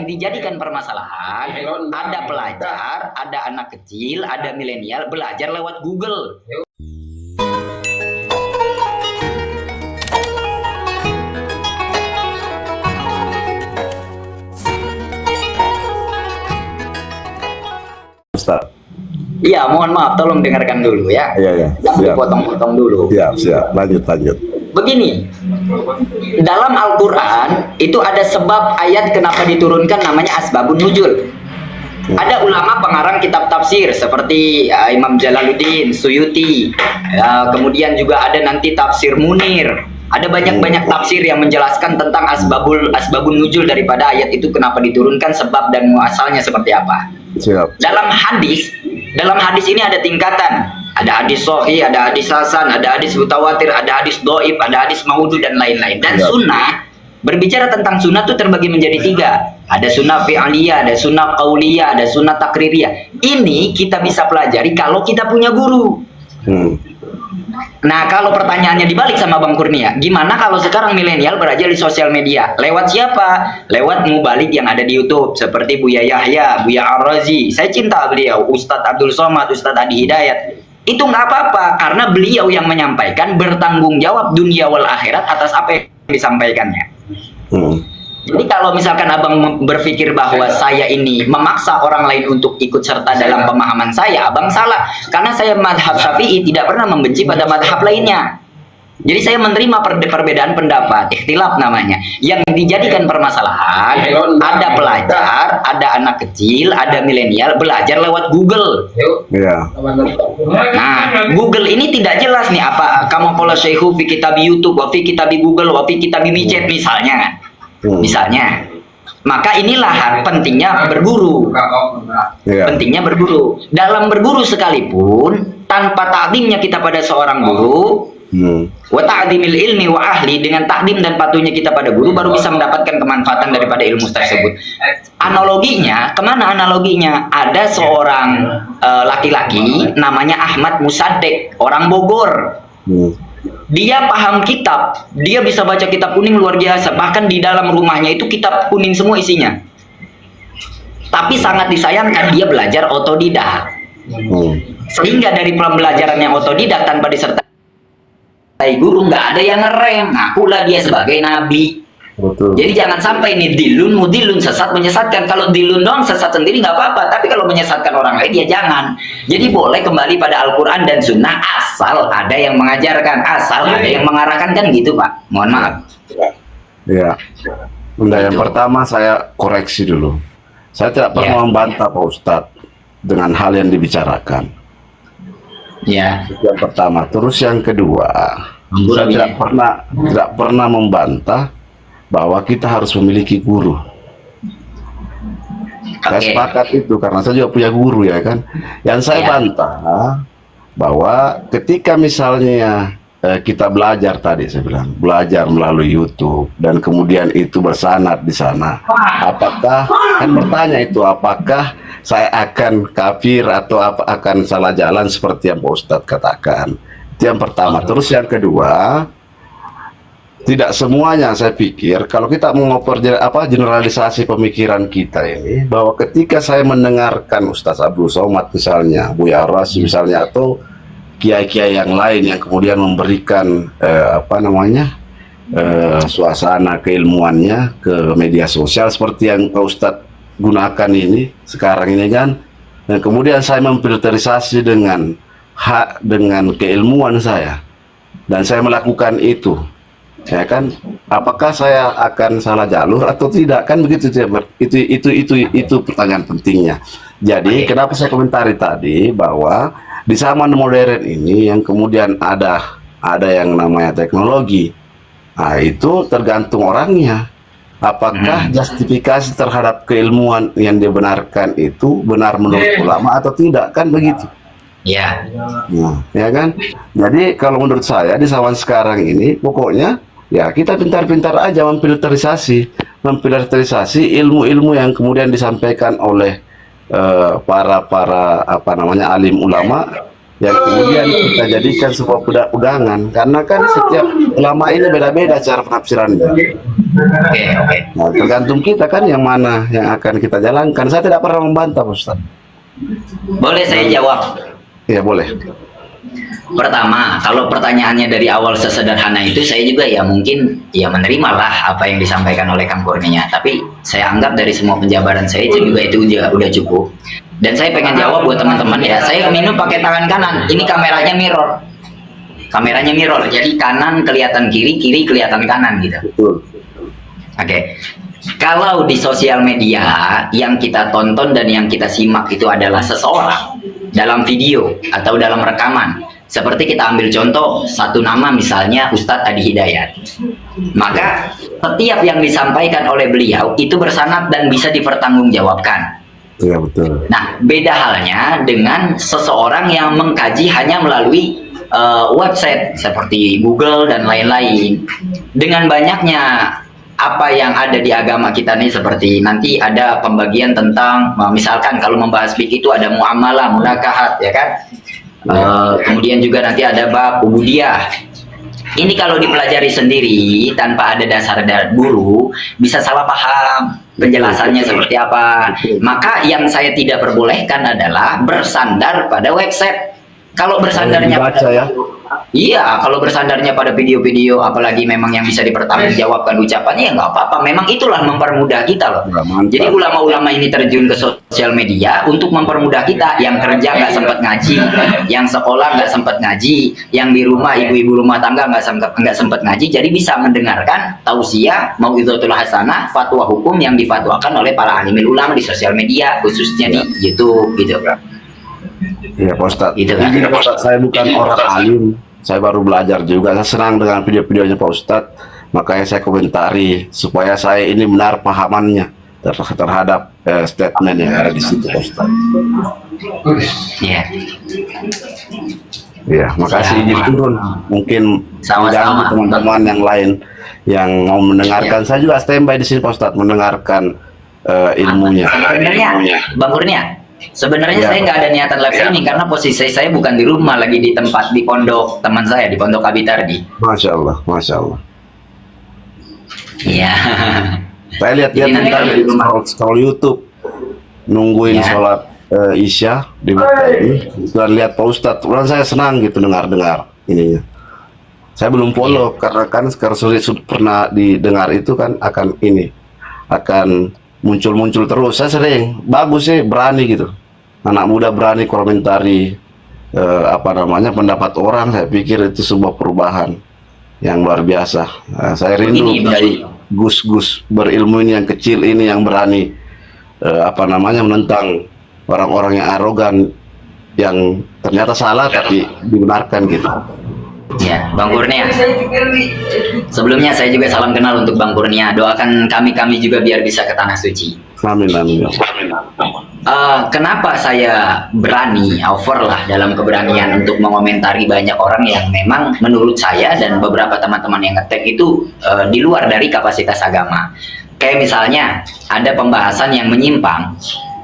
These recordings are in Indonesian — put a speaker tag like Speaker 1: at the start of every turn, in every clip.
Speaker 1: Dijadikan permasalahan, ada pelajar, ada anak kecil, ada milenial belajar lewat Google.
Speaker 2: Ustaz.
Speaker 1: Iya, mohon maaf, tolong dengarkan dulu ya.
Speaker 2: Iya.
Speaker 1: Jangan dipotong-potong dulu.
Speaker 2: Siap. Lanjut.
Speaker 1: Begini, dalam Al-Quran itu ada sebab ayat kenapa diturunkan namanya asbabun nuzul. Ada ulama pengarang kitab tafsir seperti Imam Jalaluddin Suyuti, kemudian juga ada nanti tafsir Munir. Ada banyak tafsir yang menjelaskan tentang asbabun nuzul daripada ayat itu, kenapa diturunkan, sebab dan muasalnya seperti apa.
Speaker 2: Siap.
Speaker 1: Dalam hadis ini ada tingkatan. Ada hadis sahih, ada hadis hasan, ada hadis mutawatir, ada hadis dhaif, ada hadis maudhu dan lain-lain. Dan sunnah, berbicara tentang sunnah itu terbagi menjadi 3. Ada sunnah fi'aliyah, ada sunnah qauliyah, ada sunnah takririyah. Ini kita bisa pelajari kalau kita punya guru. Nah, kalau pertanyaannya dibalik sama Bang Kurnia, gimana kalau sekarang milenial belajar di sosial media? Lewat siapa? Lewat mubalik yang ada di YouTube, seperti Buya Yahya, Buya Ar-Razi. Saya cinta beliau, Ustadz Abdul Somad, Ustadz Adi Hidayat. Itu nggak apa-apa, karena beliau yang menyampaikan bertanggung jawab dunia wal akhirat atas apa yang disampaikannya. Jadi kalau misalkan abang berpikir bahwa saya ini memaksa orang lain untuk ikut serta dalam pemahaman saya, abang salah. Karena saya madhab Syafi'i tidak pernah membenci pada madhab lainnya. Jadi saya menerima perbedaan pendapat, ikhtilaf namanya. Yang dijadikan permasalahan, ada pelajar, ada anak kecil, ada milenial belajar lewat Google.
Speaker 2: Iya.
Speaker 1: Nah, Google ini tidak jelas nih apa kamu pola syekhu fi kitab YouTube, wa fi kitab Google, wa fi kitab micet misalnya. Misalnya. Maka inilah pentingnya berguru. Pentingnya berguru. Dalam berguru sekalipun tanpa takdimnya kita pada seorang guru, wa ta'dimil ilmi wa ahli, dengan takdim dan patuhnya kita pada guru baru bisa mendapatkan kemanfaatan daripada ilmu tersebut. Analoginya, kemana analoginya? Ada seorang laki-laki namanya Ahmad Musaddiq, orang Bogor. Dia paham kitab, dia bisa baca kitab kuning luar biasa, bahkan di dalam rumahnya itu kitab kuning semua isinya. Tapi sangat disayangkan dia belajar otodidak. Sehingga dari pembelajaran yang otodidak tanpa disertai guru, nggak ada yang ngerem, ngakulah dia sebagai nabi.
Speaker 2: Betul.
Speaker 1: Jadi jangan sampai ini dilun mudilun, sesat menyesatkan. Kalau dilun dong sesat sendiri nggak apa-apa, tapi kalau menyesatkan orang lain ya jangan. Jadi boleh kembali pada Al-Quran dan Sunnah asal ada yang mengajarkan, asal ada yang mengarahkan, kan gitu Pak. Mohon maaf.
Speaker 2: Ya. Nah, yang pertama saya koreksi dulu. Saya tidak pernah membantah Pak Ustadz dengan hal yang dibicarakan.
Speaker 1: Ya.
Speaker 2: Yang pertama. Terus yang kedua, saya tidak pernah membantah bahwa kita harus memiliki guru. Saya sepakat itu karena saya juga punya guru, ya kan. Yang saya bantah bahwa ketika misalnya kita belajar, tadi saya bilang belajar melalui YouTube dan kemudian itu bersanad di sana, apakah, kan bertanya itu, apakah saya akan kafir atau akan salah jalan seperti yang Pak Ustadz katakan. Itu yang pertama. Terus yang kedua, tidak semuanya, saya pikir kalau kita generalisasi pemikiran kita ini, bahwa ketika saya mendengarkan Ustadz Abdul Somad misalnya, Buya Ar-Razi misalnya, atau kiai-kiai yang lain yang kemudian memberikan suasana keilmuannya ke media sosial seperti yang Pak Ustadz gunakan ini sekarang ini kan, dan kemudian saya memfilterisasi dengan keilmuan saya dan saya melakukan itu, ya kan, apakah saya akan salah jalur atau tidak, kan begitu. Itu pertanyaan pentingnya. Jadi kenapa saya komentari tadi bahwa di zaman modern ini yang kemudian ada yang namanya teknologi, nah itu tergantung orangnya. Apakah justifikasi terhadap keilmuan yang dibenarkan itu benar menurut ulama atau tidak, kan begitu.
Speaker 1: Ya.
Speaker 2: Nah, ya kan. Jadi kalau menurut saya di zaman sekarang ini pokoknya ya kita pintar-pintar aja memfilterisasi ilmu-ilmu yang kemudian disampaikan oleh para alim ulama, yang kemudian kita jadikan sebuah pegangan, karena kan setiap ulama ini beda-beda cara penafsirannya.
Speaker 1: Oke, oke.
Speaker 2: Nah, tergantung kita kan yang mana yang akan kita jalankan. Saya tidak pernah membantah, Ustaz.
Speaker 1: Boleh saya jawab?
Speaker 2: Ya boleh.
Speaker 1: Pertama, kalau pertanyaannya dari awal sesederhana itu, saya juga ya mungkin ya menerima lah apa yang disampaikan oleh Kang Kurnia. Tapi saya anggap dari semua penjabaran saya itu juga itu udah cukup. Dan saya pengen jawab buat teman-teman ya. Saya minum pakai tangan kanan. Ini kameranya mirror. Kameranya mirror. Jadi kanan kelihatan kiri, kiri kelihatan kanan gitu.
Speaker 2: Betul.
Speaker 1: Oke. Kalau di sosial media yang kita tonton dan yang kita simak itu adalah seseorang dalam video atau dalam rekaman, seperti kita ambil contoh satu nama misalnya Ustadz Adi Hidayat, maka setiap yang disampaikan oleh beliau itu bersanad dan bisa dipertanggungjawabkan.
Speaker 2: Iya betul.
Speaker 1: Nah, beda halnya dengan seseorang yang mengkaji hanya melalui website seperti Google dan lain-lain. Dengan banyaknya apa yang ada di agama kita nih, seperti nanti ada pembagian tentang misalkan kalau membahas fikih itu ada muamalah, munakahat, ya kan? Kemudian juga nanti ada bab ubudiyah. Ini kalau dipelajari sendiri tanpa ada dasar guru bisa salah paham penjelasannya seperti apa. Maka yang saya tidak perbolehkan adalah bersandar pada website. Kalau bersandarnya
Speaker 2: Baca ya.
Speaker 1: iya, kalau bersandarnya pada video-video, apalagi memang yang bisa dipertanggungjawabkan ucapannya, ya nggak apa-apa. Memang itulah mempermudah kita loh. Jadi ulama-ulama ini terjun ke sosial media untuk mempermudah kita. Yang kerja nggak sempat ngaji, yang sekolah nggak sempat ngaji, yang di rumah ibu-ibu rumah tangga nggak sempat ngaji, jadi bisa mendengarkan tausiah, mauidhatul hasanah, fatwa hukum yang difatwakan oleh para alimul ulama di sosial media, khususnya di YouTube, gitu.
Speaker 2: Iya Pak Ustadz.
Speaker 1: Gitu kan?
Speaker 2: Jadi, Pak Ustadz, saya bukan orang alim, saya baru belajar juga. Saya senang dengan video-videonya Pak Ustadz, makanya saya komentari supaya saya ini benar pahamannya terhadap statement yang ada di situ Pak Ustadz.
Speaker 1: Iya.
Speaker 2: Iya, makasih izin turun. Mungkin
Speaker 1: Sama-sama.
Speaker 2: teman-teman yang lain yang mau mendengarkan. Saya juga standby di sini Pak Ustadz mendengarkan ilmunya.
Speaker 1: Sebenarnya, Bang Kurnia, sebenarnya
Speaker 2: Ya,
Speaker 1: saya nggak ada niatan live streaming karena posisi saya bukan di rumah, lagi di tempat di pondok teman saya di Pondok Abitardi.
Speaker 2: Masya Allah, Masya Allah.
Speaker 1: Iya.
Speaker 2: Saya lihat-lihat
Speaker 1: Jadi nanti
Speaker 2: tadi
Speaker 1: kalau di rumah.
Speaker 2: scroll YouTube, nungguin
Speaker 1: Ya.
Speaker 2: sholat Isya di Mekah ini, dan lihat Pak Ustadz. Ulang saya senang gitu dengar ininya. Saya belum follow karena kan sekarang sulit pernah didengar itu kan akan muncul terus. Saya sering bagus sih, berani gitu. Anak muda berani komentari pendapat orang. Saya pikir itu sebuah perubahan yang luar biasa. Nah, saya rindu
Speaker 1: Begini,
Speaker 2: dari gus-gus berilmu ini yang kecil ini yang berani menentang orang-orang yang arogan yang ternyata salah tapi dibenarkan gitu.
Speaker 1: Ya, Bang Kurnia. Sebelumnya saya juga salam kenal untuk Bang Kurnia. Doakan kami juga biar bisa ke tanah suci.
Speaker 2: Amin, amin.
Speaker 1: Kenapa saya berani over lah dalam keberanian untuk mengomentari banyak orang yang memang menurut saya dan beberapa teman-teman yang ngetek itu di luar dari kapasitas agama. Kayak misalnya ada pembahasan yang menyimpang.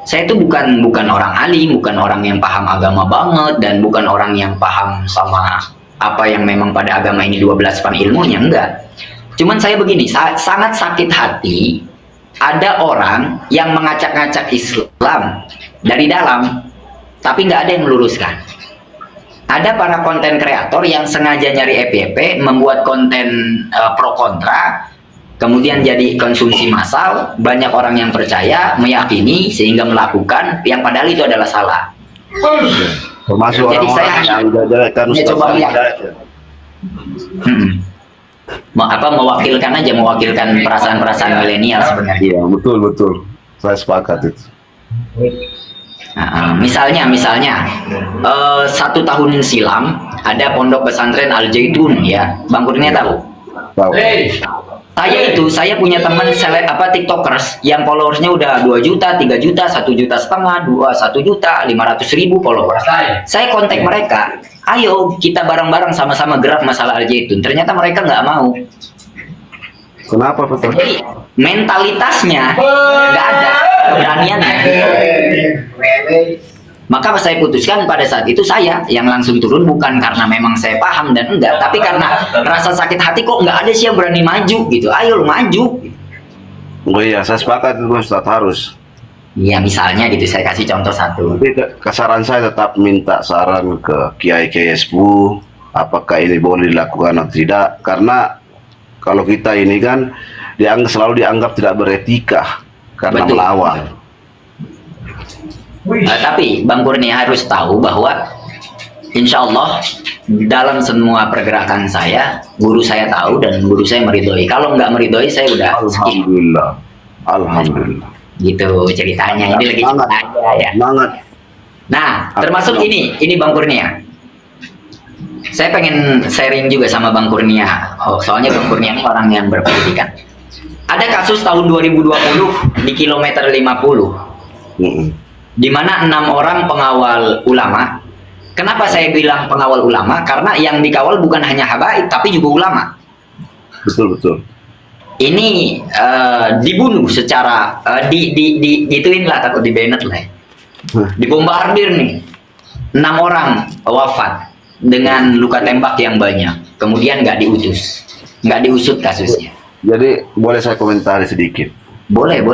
Speaker 1: Saya itu bukan orang alim, bukan orang yang paham agama banget, dan bukan orang yang paham sama apa yang memang pada agama ini 12 pan ilmunya, enggak. Cuman saya begini, sangat sakit hati ada orang yang mengacak-ngacak Islam dari dalam, tapi nggak ada yang meluruskan. Ada para konten kreator yang sengaja nyari FYP, membuat konten pro kontra, kemudian jadi konsumsi massal, banyak orang yang percaya, meyakini, sehingga melakukan yang padahal itu adalah salah.
Speaker 2: Termasuk
Speaker 1: Jadi
Speaker 2: orang-orang
Speaker 1: saya
Speaker 2: yang jajakan
Speaker 1: ya, coba lihat. Mewakilkan perasaan-perasaan milenial sebenarnya.
Speaker 2: Iya, betul. Saya sepakat itu.
Speaker 1: Misalnya 1 tahun silam ada pondok pesantren Al Zaitun, ya, Bang Kurnia tahu?
Speaker 2: Tahu.
Speaker 1: Saya punya teman tiktokers yang followersnya udah 2 juta, 3 juta, 1,5 juta, 1 juta, 500.000 followers. Saya kontak mereka, ayo kita bareng-bareng sama-sama gerak masalah Al Zaitun. Ternyata mereka nggak mau.
Speaker 2: Kenapa betul?
Speaker 1: Jadi mentalitasnya nggak ada, keberaniannya. Maka saya putuskan pada saat itu saya yang langsung turun, bukan karena memang saya paham dan enggak, tapi karena rasa sakit hati, kok nggak ada sih yang berani maju gitu. Ayo lu maju.
Speaker 2: Oh iya, saya sepakat itu Ustaz, harus.
Speaker 1: Ya misalnya gitu, saya kasih contoh satu.
Speaker 2: Tapi kesaran saya tetap minta saran ke kiai-kiai sepuh, apakah ini boleh dilakukan atau tidak? Karena kalau kita ini kan selalu dianggap tidak beretika karena
Speaker 1: Betul.
Speaker 2: melawan.
Speaker 1: Tapi Bang Kurnia harus tahu bahwa insya Allah dalam semua pergerakan saya, guru saya tahu dan guru saya meridhoi. Kalau nggak meridhoi, saya udah skip.
Speaker 2: Alhamdulillah, alhamdulillah.
Speaker 1: Gitu ceritanya. Ini lagi
Speaker 2: Semangat.
Speaker 1: cerita aja ya.
Speaker 2: Semangat.
Speaker 1: Nah, termasuk ini Bang Kurnia. Saya pengen sharing juga sama Bang Kurnia. Oh, soalnya Bang Kurnia ini orang yang berpendidikan. Ada kasus tahun 2020 di kilometer 50. Di mana 6 orang pengawal ulama. Kenapa saya bilang pengawal ulama? Karena yang dikawal bukan hanya habaib, tapi juga ulama.
Speaker 2: Betul, betul.
Speaker 1: Ini dibunuh secara gituin lah, takut dibenet lah ya. Dibombardir nih, 6 orang wafat dengan luka tembak yang banyak, kemudian nggak diusut kasusnya.
Speaker 2: Jadi boleh saya komentari sedikit?
Speaker 1: Boleh.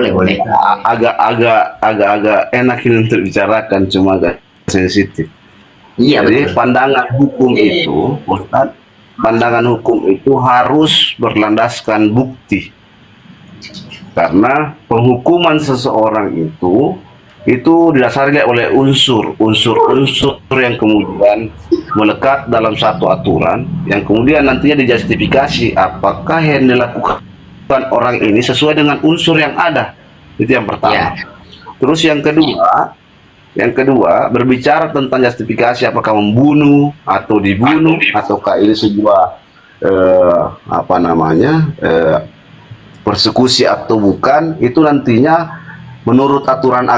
Speaker 2: Agak enak ini untuk bicarakan, cuma agak sensitif.
Speaker 1: Iya,
Speaker 2: Jadi
Speaker 1: betul.
Speaker 2: pandangan hukum itu, Ustaz, pandangan hukum itu harus berlandaskan bukti. Karena penghukuman seseorang itu didasarkan oleh unsur yang kemudian melekat dalam satu aturan, yang kemudian nantinya dijustifikasi apakah yang dilakukan orang ini sesuai dengan unsur yang ada. Itu yang pertama.
Speaker 1: Ya.
Speaker 2: Terus yang kedua berbicara tentang justifikasi apakah membunuh atau dibunuh ataukah ini sebuah persekusi atau bukan, itu nantinya menurut aturan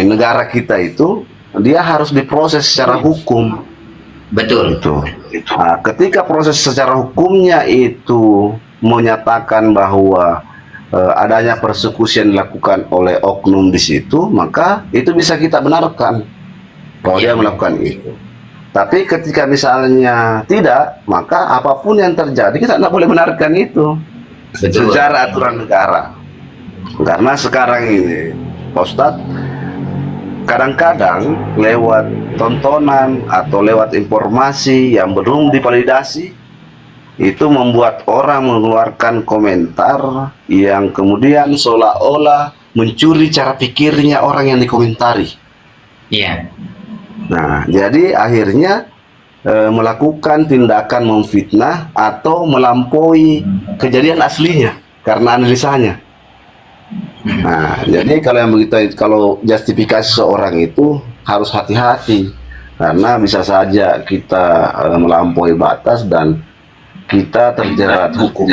Speaker 2: negara kita itu dia harus diproses secara hukum.
Speaker 1: Betul.
Speaker 2: Nah, ketika proses secara hukumnya itu menyatakan bahwa adanya persekusi yang dilakukan oleh oknum di situ, maka itu bisa kita benarkan bahwa dia melakukan itu. Tapi ketika misalnya tidak, maka apapun yang terjadi kita tidak boleh benarkan itu.
Speaker 1: Betul.
Speaker 2: Secara aturan negara. Karena sekarang ini, Pak Ustadz, kadang-kadang lewat tontonan atau lewat informasi yang belum divalidasi, itu membuat orang mengeluarkan komentar yang kemudian seolah-olah mencuri cara pikirnya orang yang dikomentari.
Speaker 1: Iya.
Speaker 2: Nah, jadi akhirnya melakukan tindakan memfitnah atau melampaui kejadian aslinya karena analisanya. Nah, jadi kalau yang begitu, kalau justifikasi seorang itu harus hati-hati karena bisa saja kita melampaui batas dan kita terjerat hukum.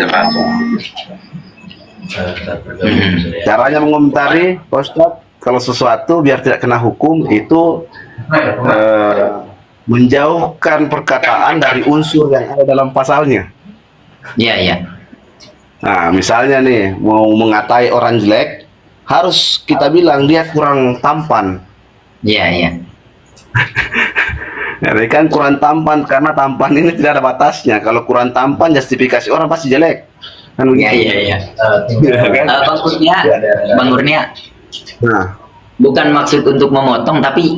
Speaker 2: Caranya mengomentari, Ustaz, kalau sesuatu biar tidak kena hukum itu menjauhkan perkataan dari unsur yang ada dalam pasalnya.
Speaker 1: Iya.
Speaker 2: Nah, misalnya nih mau mengatai orang jelek, harus kita bilang dia kurang tampan.
Speaker 1: Iya.
Speaker 2: Jadi kan kurang tampan karena tampan ini tidak ada batasnya. Kalau kurang tampan justifikasi orang pasti jelek. Kan begitu.
Speaker 1: Iya.
Speaker 2: Kan?
Speaker 1: Bang Kurnia.
Speaker 2: Nah,
Speaker 1: Bukan maksud untuk memotong, tapi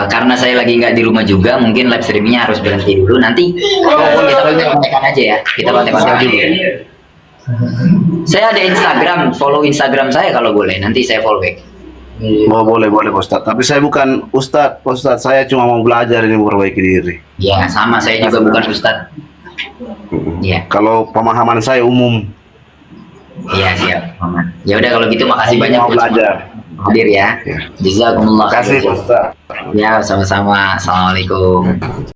Speaker 1: karena saya lagi nggak di rumah juga, mungkin live streamingnya harus berhenti dulu. Nanti kita kontek-kontekan aja ya. Kita kontek-kontek dulu. Saya ada Instagram, follow Instagram saya kalau boleh. Nanti saya follow back.
Speaker 2: boleh Ustaz. Tapi saya bukan Ustaz, saya cuma mau belajar ini memperbaiki diri.
Speaker 1: Ya, sama, saya juga bukan Ustadz. Iya.
Speaker 2: Kalau pemahaman saya umum.
Speaker 1: Iya, siap, Maman. Ya udah kalau gitu makasih banyak
Speaker 2: Mau
Speaker 1: buat
Speaker 2: belajar.
Speaker 1: hadir ya.
Speaker 2: Ya.
Speaker 1: Jazakumullah.
Speaker 2: Terima kasih Ustaz.
Speaker 1: Ya, sama-sama. Assalamualaikum.